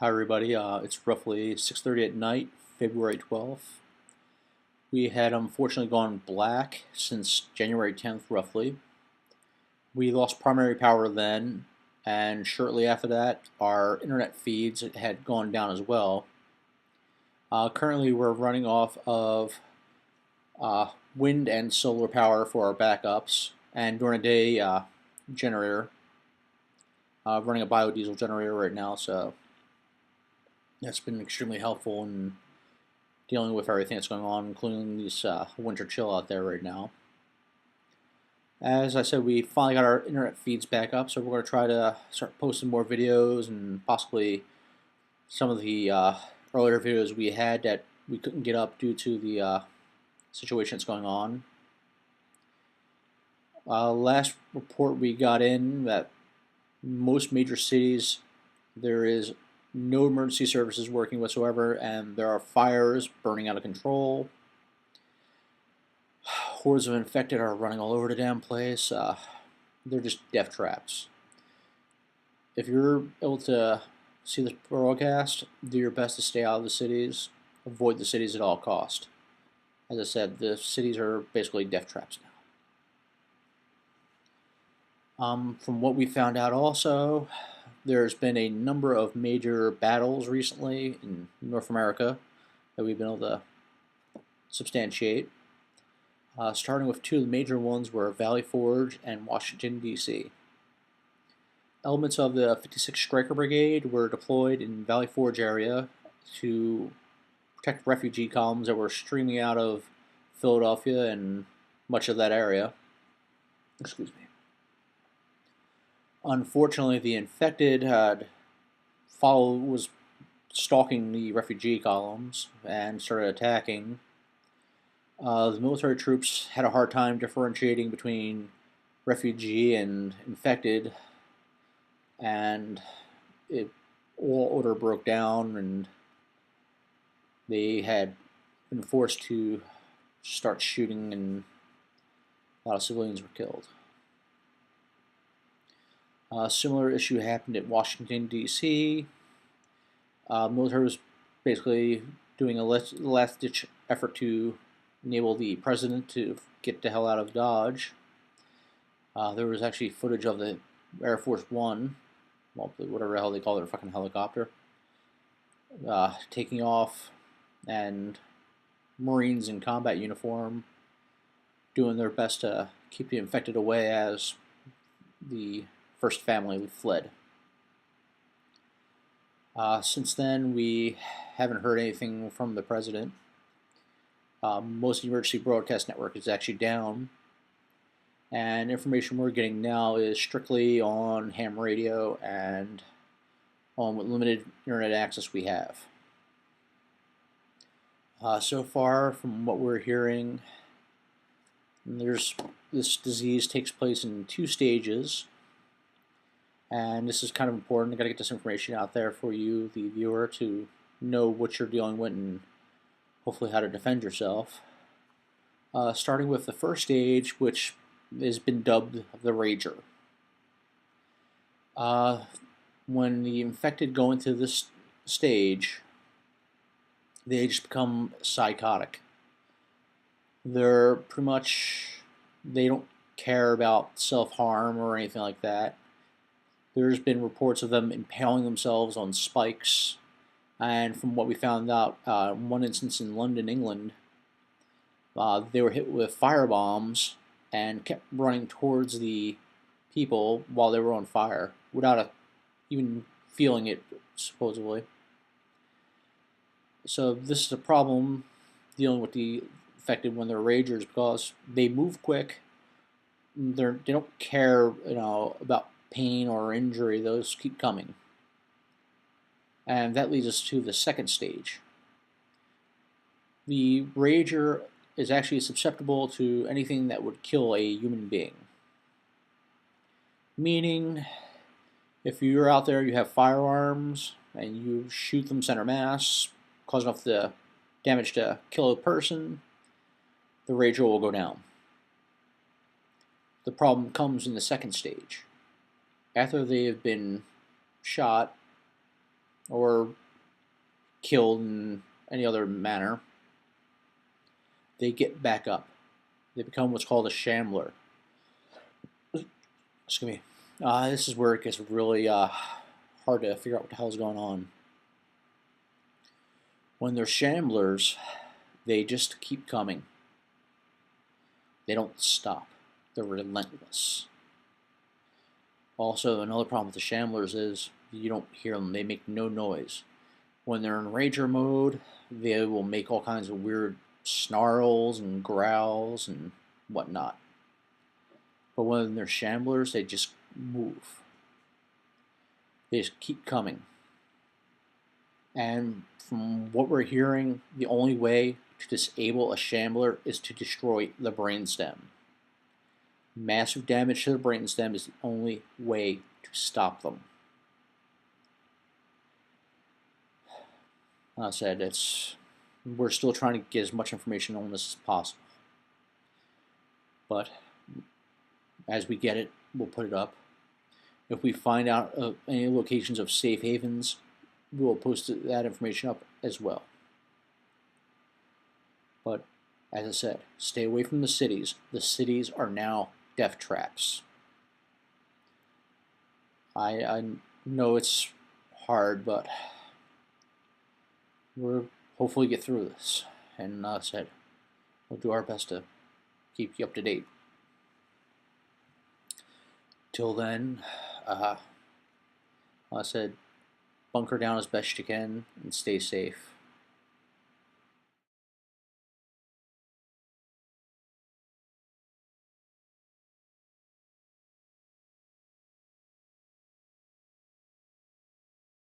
Hi everybody, it's roughly 6:30 at night, February 12th. We had unfortunately gone black since January 10th roughly. We lost primary power then, and shortly after that our internet feeds had gone down as well. Currently we're running off of wind and solar power for our backups, and during the day generator. Running a biodiesel generator right now, so that's been extremely helpful in dealing with everything that's going on, including this winter chill out there right now. As I said, we finally got our internet feeds back up, so we're going to try to start posting more videos and possibly some of the earlier videos we had that we couldn't get up due to the situation that's going on. Last report we got in that most major cities there is no emergency services working whatsoever, and there are fires burning out of control. Hordes of infected are running all over the damn place. They're just death traps. If you're able to see this broadcast, do your best to stay out of the cities. Avoid the cities at all cost. As I said, the cities are basically death traps now. From what we found out also, there's been a number of major battles recently in North America that we've been able to substantiate. Starting with two of the major ones were Valley Forge and Washington, D.C. Elements of the 56th Stryker Brigade were deployed in Valley Forge area to protect refugee columns that were streaming out of Philadelphia and much of that area. Excuse me. Unfortunately, the infected was stalking the refugee columns and started attacking. The military troops had a hard time differentiating between refugee and infected, and all order broke down, and they had been forced to start shooting, and a lot of civilians were killed. A similar issue happened at Washington, D.C. Military was basically doing a last-ditch effort to enable the president to get the hell out of Dodge. There was actually footage of the Air Force One, well, whatever the hell they call their fucking helicopter, taking off, and Marines in combat uniform doing their best to keep the infected away as the first family fled. Since then, we haven't heard anything from the president. Most of the emergency broadcast network is actually down, and information we're getting now is strictly on ham radio and on what limited internet access we have. So far, from what we're hearing, this disease takes place in 2 stages, and this is kind of important. I got to get this information out there for you, the viewer, to know what you're dealing with and hopefully how to defend yourself. Starting with the first stage, which has been dubbed the Rager. When the infected go into this stage, they just become psychotic. They're pretty much, they don't care about self-harm or anything like that. There's been reports of them impaling themselves on spikes, and from what we found out, one instance in London, England, they were hit with firebombs and kept running towards the people while they were on fire without even feeling it, supposedly. So this is a problem dealing with the infected when they're ragers, because they move quick. They don't care, about pain or injury. Those keep coming. And that leads us to the second stage. The rager is actually susceptible to anything that would kill a human being. Meaning, if you're out there, you have firearms, and you shoot them center mass, cause enough the damage to kill a person, the rager will go down. The problem comes in the second stage. After they have been shot, or killed in any other manner, they get back up. They become what's called a shambler. Excuse me. This is where it gets really hard to figure out what the hell's going on. When they're shamblers, they just keep coming. They don't stop. They're relentless. Also, another problem with the shamblers is you don't hear them. They make no noise. When they're in rager mode, they will make all kinds of weird snarls and growls and whatnot. But when they're shamblers, they just move. They just keep coming. And from what we're hearing, the only way to disable a shambler is to destroy the brainstem. Massive damage to the brainstem is the only way to stop them. Like I said, we're still trying to get as much information on this as possible. But as we get it, we'll put it up. If we find out any locations of safe havens, we will post that information up as well. But as I said, stay away from the cities. The cities are now death traps. I know it's hard, but we'll hopefully get through this. And as I said, we'll do our best to keep you up to date. Till then, like I said, bunker down as best you can and stay safe.